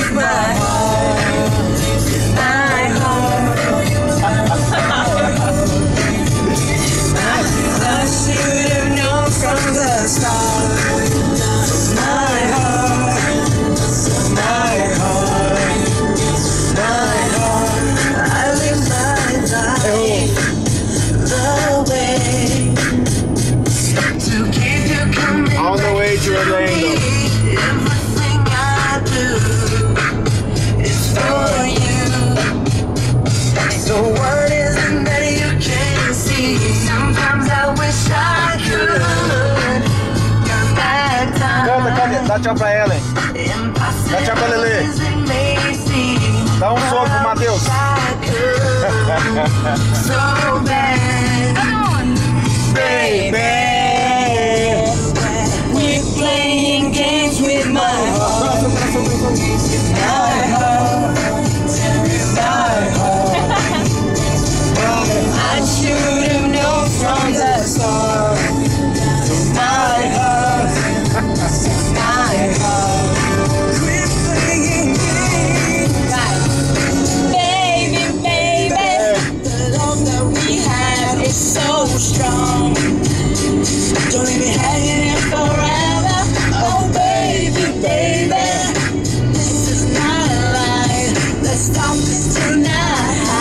with my heart, my heart. I should have known from the start. My heart, my heart, my heart. I live my life the way to keep you coming. On the way to Orlando. Everything I do is for you. So what is it that you can't see? Sometimes I wish I could come back time. Canta, dá tchau pra ela, hein? Dá tchau pra Lelê. Dá um soco pro Matheus. So bad, baby. We're playing games with my heart. My heart, my heart. I should have known from the start. My heart, my heart. We're playing games. Baby, baby, the love that we have is so strong. Don't leave me hanging here forever. Oh baby, baby, this is not a lie. Let's stop this tonight.